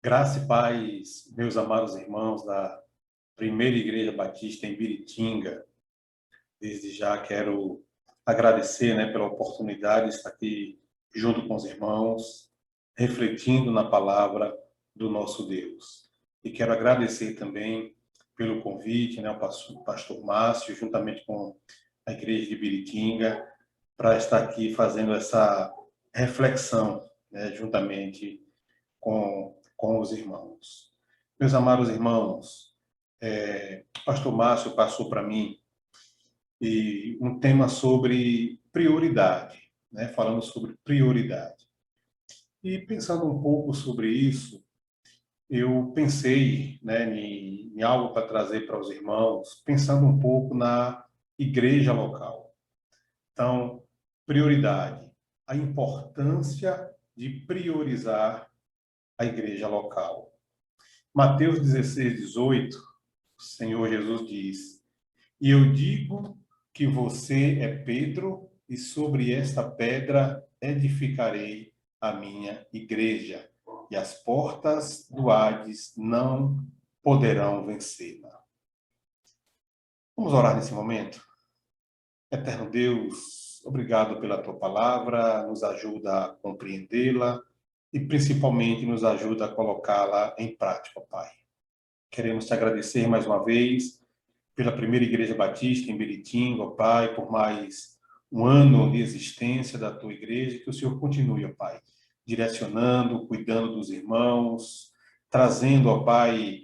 Graça e paz, meus amados irmãos da Primeira Igreja Batista em Biritinga. Desde já quero agradecer, pela oportunidade de estar aqui junto com os irmãos, refletindo na palavra do nosso Deus. E quero agradecer também pelo convite, ao pastor Márcio, juntamente com a Igreja de Biritinga, para estar aqui fazendo essa reflexão, juntamente com os irmãos. Meus amados irmãos, o pastor Márcio passou para mim um tema sobre prioridade, falando sobre prioridade. E pensando um pouco sobre isso, eu pensei, em algo para trazer para os irmãos, pensando um pouco na igreja local. Então, prioridade, a importância de priorizar a igreja local. Mateus 16:18, o Senhor Jesus diz: "E eu digo que você é Pedro, e sobre esta pedra edificarei a minha igreja, e as portas do Hades não poderão vencê-la." Vamos orar nesse momento? Eterno Deus, obrigado pela tua palavra, nos ajuda a compreendê-la e principalmente nos ajuda a colocá-la em prática, Pai. Queremos te agradecer mais uma vez pela Primeira Igreja Batista em Biritinga, ó Pai, por mais um ano de existência da tua igreja, que o Senhor continue, ó Pai, direcionando, cuidando dos irmãos, trazendo, ó Pai,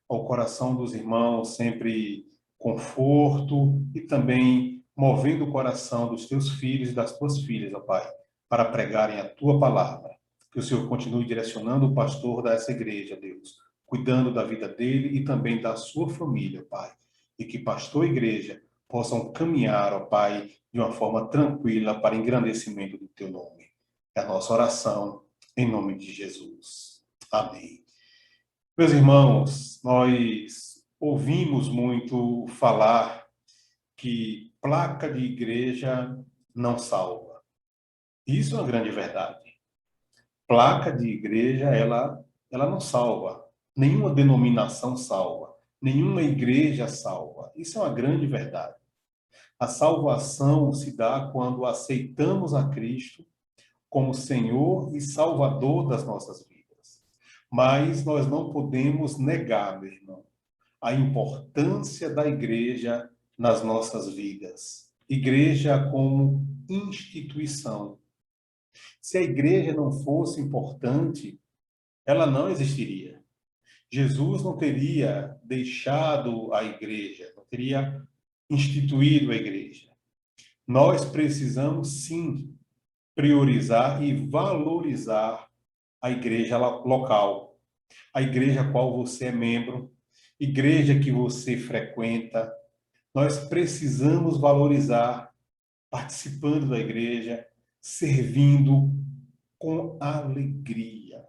ao coração dos irmãos sempre conforto e também movendo o coração dos teus filhos e das tuas filhas, ó Pai, para pregarem a tua palavra. Que o Senhor continue direcionando o pastor dessa igreja, Deus, cuidando da vida dele e também da sua família, Pai. E que pastor e igreja possam caminhar, ó Pai, de uma forma tranquila para engrandecimento do teu nome. É a nossa oração, em nome de Jesus. Amém. Meus irmãos, nós ouvimos muito falar que placa de igreja não salva. Isso é uma grande verdade. Placa de igreja, ela não salva. Nenhuma denominação salva. Nenhuma igreja salva. Isso é uma grande verdade. A salvação se dá quando aceitamos a Cristo como Senhor e Salvador das nossas vidas. Mas nós não podemos negar, meu irmão, a importância da igreja nas nossas vidas. Igreja como instituição. Se a igreja não fosse importante, ela não existiria. Jesus não teria deixado a igreja, não teria instituído a igreja. Nós precisamos, sim, priorizar e valorizar a igreja local, a igreja a qual você é membro, igreja que você frequenta. Nós precisamos valorizar, participando da igreja, servindo com alegria.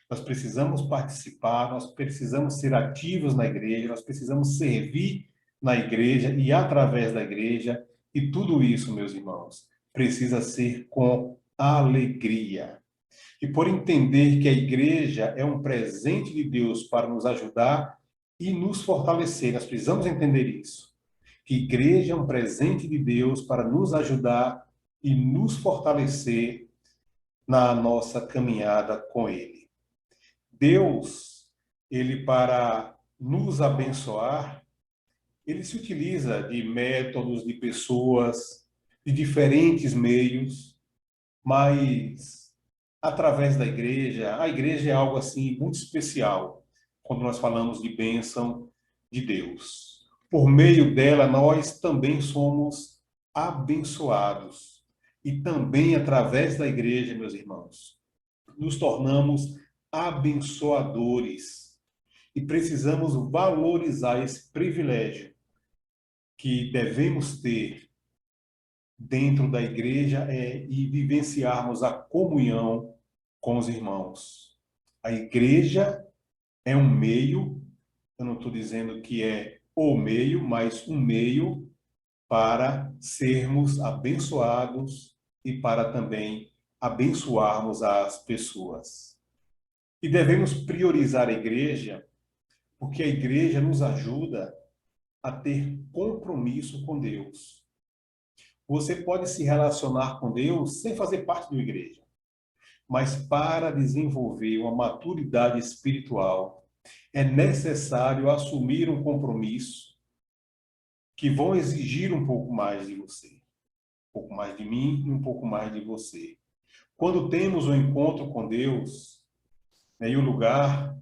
Nós precisamos participar, nós precisamos ser ativos na igreja, nós precisamos servir na igreja e através da igreja. E tudo isso, meus irmãos, precisa ser com alegria. E por entender que a igreja é um presente de Deus para nos ajudar e nos fortalecer, nós precisamos entender isso. Que igreja é um presente de Deus para nos ajudar e nos fortalecer na nossa caminhada com Ele. Deus, Ele para nos abençoar, Ele se utiliza de métodos, de pessoas, de diferentes meios, mas através da igreja, a igreja é algo assim muito especial quando nós falamos de bênção de Deus. Por meio dela, nós também somos abençoados. E também através da igreja, meus irmãos, nos tornamos abençoadores. E precisamos valorizar esse privilégio que devemos ter dentro da igreja e vivenciarmos a comunhão com os irmãos. A igreja é um meio, eu não estou dizendo que é o meio, mas um meio para sermos abençoados e para também abençoarmos as pessoas. E devemos priorizar a igreja, porque a igreja nos ajuda a ter compromisso com Deus. Você pode se relacionar com Deus sem fazer parte de uma igreja, mas para desenvolver uma maturidade espiritual, é necessário assumir um compromisso que vão exigir um pouco mais de você, um pouco mais de mim e um pouco mais de você. Quando temos um encontro com Deus, né, e o lugar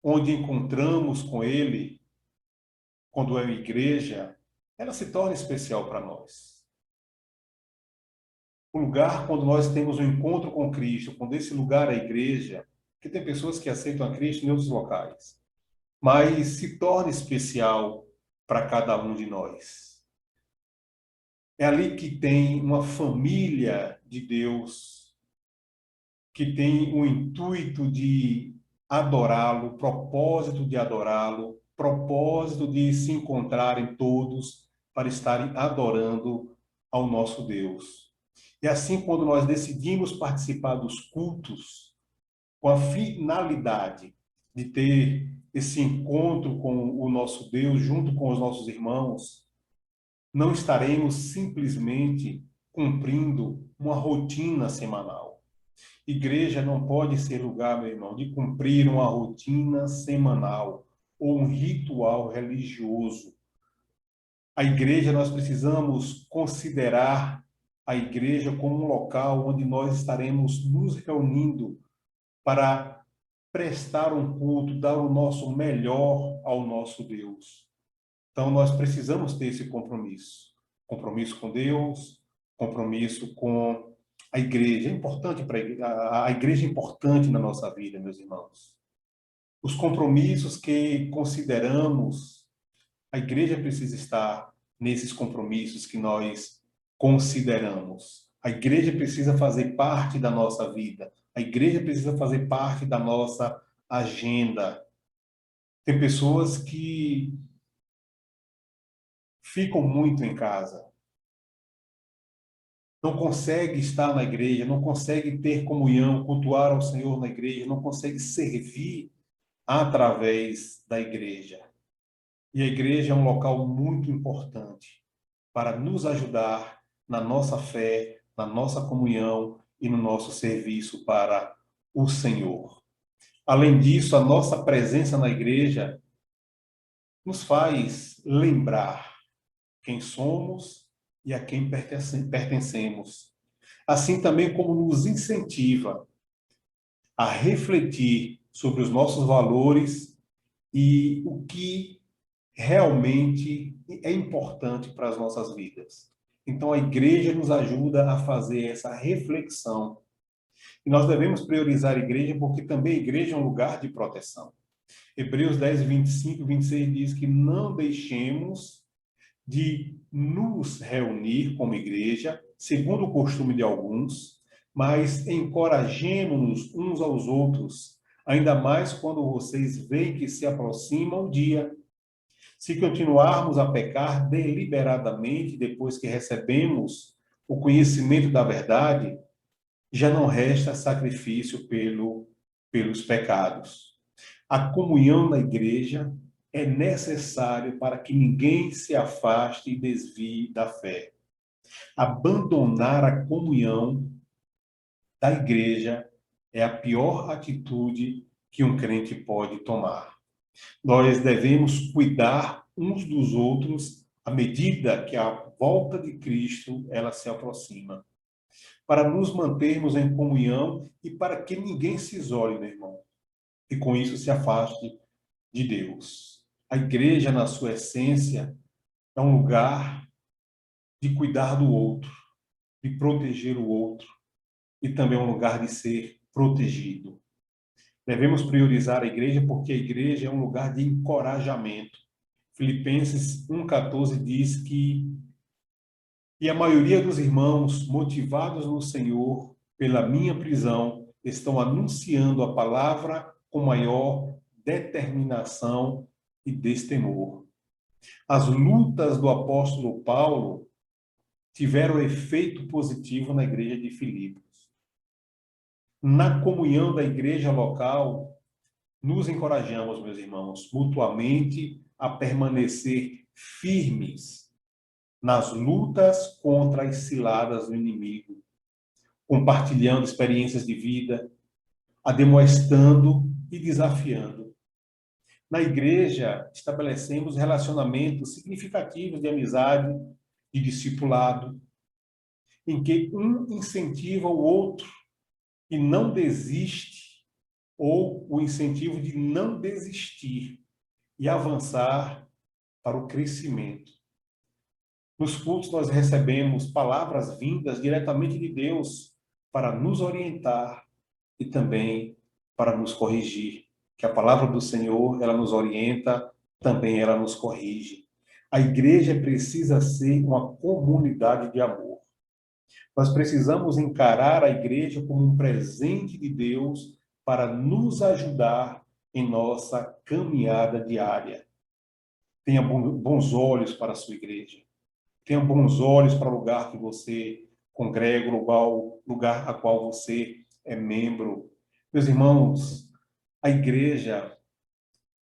onde encontramos com Ele, quando é uma igreja, ela se torna especial para nós. O lugar quando nós temos um encontro com Cristo, quando esse lugar é a igreja, porque tem pessoas que aceitam a Cristo em outros locais, mas se torna especial para cada um de nós. É ali que tem uma família de Deus, que tem o intuito de adorá-lo, propósito de adorá-lo, propósito de se encontrarem todos para estarem adorando ao nosso Deus. E assim, quando nós decidimos participar dos cultos, com a finalidade de ter esse encontro com o nosso Deus, junto com os nossos irmãos, não estaremos simplesmente cumprindo uma rotina semanal. Igreja não pode ser lugar, meu irmão, de cumprir uma rotina semanal ou um ritual religioso. A igreja, nós precisamos considerar a igreja como um local onde nós estaremos nos reunindo para prestar um culto, dar o nosso melhor ao nosso Deus. Então, nós precisamos ter esse compromisso. Compromisso com Deus, compromisso com a igreja. É importante para a igreja é importante na nossa vida, meus irmãos. Os compromissos que consideramos, a igreja precisa estar nesses compromissos que nós consideramos. A igreja precisa fazer parte da nossa vida. A igreja precisa fazer parte da nossa agenda. Tem pessoas que ficam muito em casa, não consegue estar na igreja, não consegue ter comunhão, cultuar ao Senhor na igreja, não consegue servir através da igreja. E a igreja é um local muito importante para nos ajudar na nossa fé, na nossa comunhão e no nosso serviço para o Senhor. Além disso, a nossa presença na igreja nos faz lembrar quem somos e a quem pertencemos. Assim também como nos incentiva a refletir sobre os nossos valores e o que realmente é importante para as nossas vidas. Então, a igreja nos ajuda a fazer essa reflexão. E nós devemos priorizar a igreja porque também a igreja é um lugar de proteção. Hebreus 10, 25 e 26 diz que não deixemos de nos reunir como igreja, segundo o costume de alguns, mas encorajemo-nos uns aos outros, ainda mais quando vocês veem que se aproxima o dia. Se continuarmos a pecar deliberadamente depois que recebemos o conhecimento da verdade, já não resta sacrifício pelos pecados. A comunhão na igreja é necessário para que ninguém se afaste e desvie da fé. Abandonar a comunhão da igreja é a pior atitude que um crente pode tomar. Nós devemos cuidar uns dos outros à medida que a volta de Cristo ela se aproxima, para nos mantermos em comunhão e para que ninguém se isole, meu irmão, e com isso se afaste de Deus. A igreja, na sua essência, é um lugar de cuidar do outro, de proteger o outro, e também um lugar de ser protegido. Devemos priorizar a igreja porque a igreja é um lugar de encorajamento. Filipenses 1,14 diz que e a maioria dos irmãos, motivados no Senhor pela minha prisão, estão anunciando a palavra com maior determinação e destemor. As lutas do apóstolo Paulo tiveram efeito positivo na igreja de Filipos. Na comunhão da igreja local, nos encorajamos, meus irmãos, mutuamente a permanecer firmes nas lutas contra as ciladas do inimigo, compartilhando experiências de vida, ademoestando e desafiando. Na igreja, estabelecemos relacionamentos significativos de amizade, de discipulado, em que um incentiva o outro e não desiste, ou o incentivo de não desistir e avançar para o crescimento. Nos cultos nós recebemos palavras vindas diretamente de Deus para nos orientar e também para nos corrigir. Que a palavra do Senhor, ela nos orienta, também ela nos corrige. A igreja precisa ser uma comunidade de amor. Nós precisamos encarar a igreja como um presente de Deus para nos ajudar em nossa caminhada diária. Tenha bons olhos para a sua igreja. Tenha bons olhos para o lugar que você congrega, o lugar a qual você é membro. Meus irmãos, a igreja,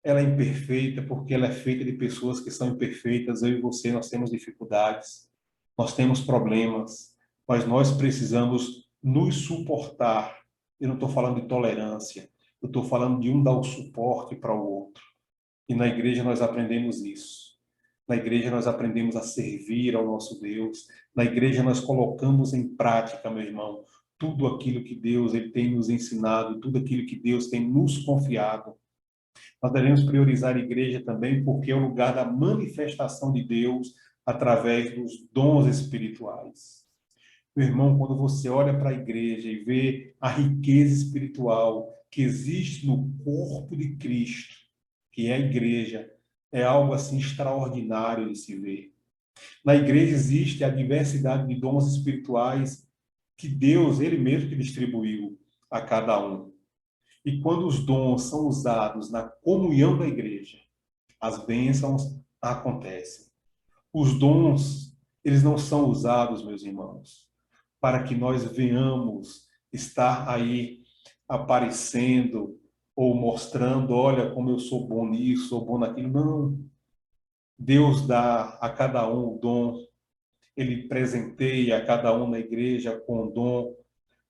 ela é imperfeita porque ela é feita de pessoas que são imperfeitas. Eu e você, nós temos dificuldades, nós temos problemas, mas nós precisamos nos suportar. Eu não estou falando de tolerância, eu estou falando de um dar o suporte para o outro. E na igreja nós aprendemos isso. Na igreja nós aprendemos a servir ao nosso Deus. Na igreja nós colocamos em prática, meu irmão, tudo aquilo que Deus ele tem nos ensinado, tudo aquilo que Deus tem nos confiado. Nós devemos priorizar a igreja também porque é o lugar da manifestação de Deus através dos dons espirituais. Meu irmão, quando você olha para a igreja e vê a riqueza espiritual que existe no corpo de Cristo, que é a igreja, é algo assim extraordinário de se ver. Na igreja existe a diversidade de dons espirituais que Deus, ele mesmo que distribuiu a cada um. E quando os dons são usados na comunhão da igreja, as bênçãos acontecem. Os dons, eles não são usados, meus irmãos, para que nós venhamos estar aí aparecendo ou mostrando, olha como eu sou bom nisso, sou bom naquilo. Não. Deus dá a cada um o dom, ele presenteia a cada um na igreja com o dom,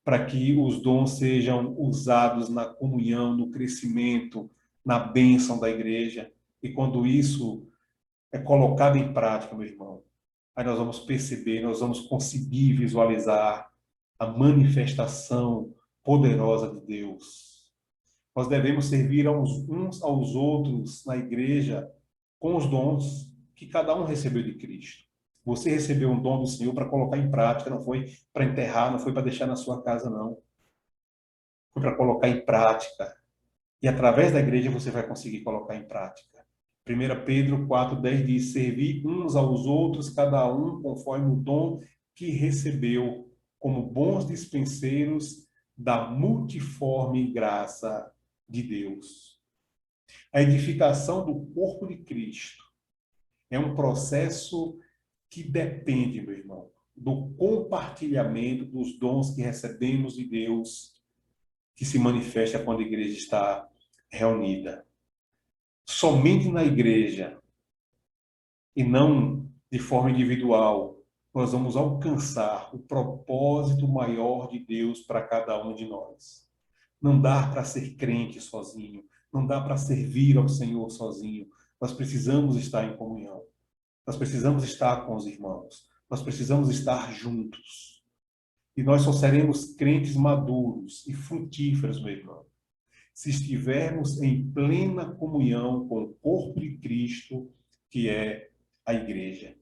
para que os dons sejam usados na comunhão, no crescimento, na bênção da igreja. E quando isso é colocado em prática, meu irmão, aí nós vamos perceber, nós vamos conseguir visualizar a manifestação poderosa de Deus. Nós devemos servir uns aos outros na igreja com os dons que cada um recebeu de Cristo. Você recebeu um dom do Senhor para colocar em prática, não foi para enterrar, não foi para deixar na sua casa, não. Foi para colocar em prática. E através da igreja você vai conseguir colocar em prática. 1 Pedro 4,10 diz: servir uns aos outros, cada um conforme o dom que recebeu, como bons dispenseiros da multiforme graça de Deus. A edificação do corpo de Cristo é um processo que depende, meu irmão, do compartilhamento dos dons que recebemos de Deus, que se manifesta quando a igreja está reunida. Somente na igreja, e não de forma individual, nós vamos alcançar o propósito maior de Deus para cada um de nós. Não dá para ser crente sozinho, não dá para servir ao Senhor sozinho. Nós precisamos estar em comunhão. Nós precisamos estar com os irmãos. Nós precisamos estar juntos. E nós só seremos crentes maduros e frutíferos, meu irmão, se estivermos em plena comunhão com o corpo de Cristo, que é a igreja.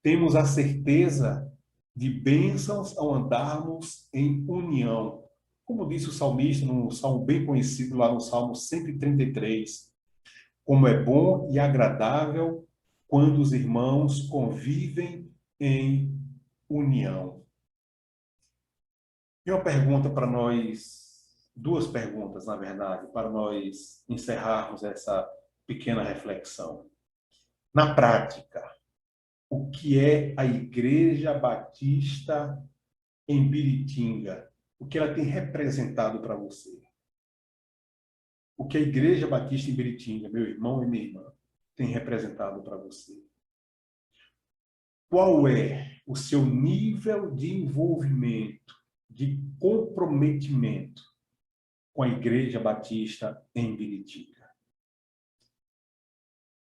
Temos a certeza de bênçãos ao andarmos em união. Como disse o salmista, num salmo bem conhecido lá no Salmo 133, como é bom e agradável quando os irmãos convivem em união. E uma pergunta para nós, duas perguntas, na verdade, para nós encerrarmos essa pequena reflexão. Na prática, o que é a Igreja Batista em Biritinga? o que ela tem representado para você. O que a Igreja Batista em Biritinga, meu irmão e minha irmã, tem representado para você. Qual é o seu nível de envolvimento, de comprometimento com a Igreja Batista em Biritinga?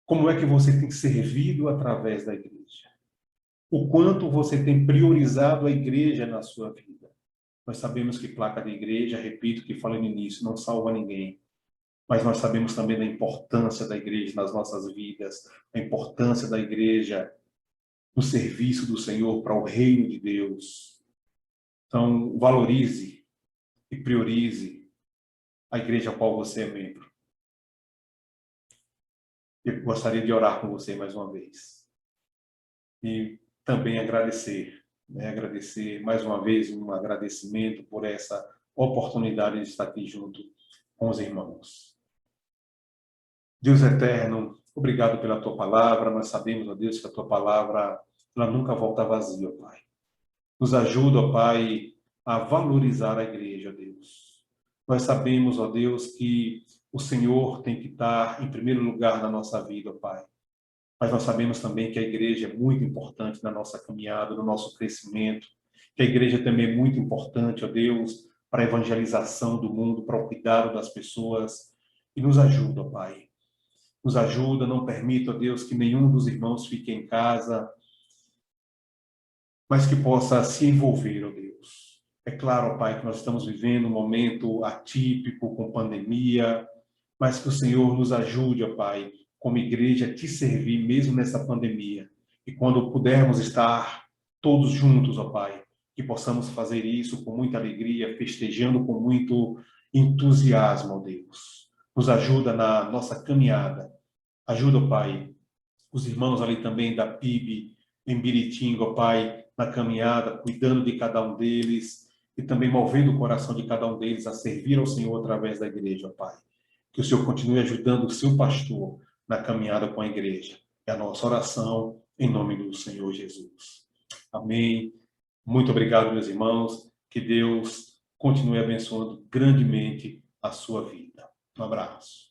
Como é que você tem servido através da igreja? O quanto você tem priorizado a igreja na sua vida? Nós sabemos que placa de igreja, repito que falei no início, não salva ninguém. Mas nós sabemos também da importância da igreja nas nossas vidas, a importância da igreja no serviço do Senhor para o reino de Deus. Então, valorize e priorize a igreja a qual você é membro. Eu gostaria de orar com você mais uma vez. E também agradecer, né? Agradecer mais uma vez, um agradecimento por essa oportunidade de estar aqui junto com os irmãos. Deus eterno, obrigado pela tua palavra. Nós sabemos, ó Deus, que a tua palavra ela nunca volta vazia, ó Pai. Nos ajuda, ó Pai, a valorizar a igreja, ó Deus. Nós sabemos, ó Deus, que o Senhor tem que estar em primeiro lugar na nossa vida, ó Pai. Mas nós sabemos também que a igreja é muito importante na nossa caminhada, no nosso crescimento, que a igreja também é muito importante, ó Deus, para a evangelização do mundo, para o cuidado das pessoas. E nos ajuda, ó Pai. Nos ajuda, não permita, ó Deus, que nenhum dos irmãos fique em casa, mas que possa se envolver, ó Deus. É claro, ó Pai, que nós estamos vivendo um momento atípico, com pandemia, mas que o Senhor nos ajude, ó Pai, como igreja, a te servir mesmo nessa pandemia. E quando pudermos estar todos juntos, ó Pai, que possamos fazer isso com muita alegria, festejando com muito entusiasmo, ó Deus. Nos ajuda na nossa caminhada. Ajuda, ó Pai, os irmãos ali também da PIB, em Biritinga, ó Pai, na caminhada, cuidando de cada um deles e também movendo o coração de cada um deles a servir ao Senhor através da igreja, ó Pai. Que o Senhor continue ajudando o seu pastor na caminhada com a igreja. É a nossa oração em nome do Senhor Jesus. Amém. Muito obrigado, meus irmãos. Que Deus continue abençoando grandemente a sua vida. Um abraço.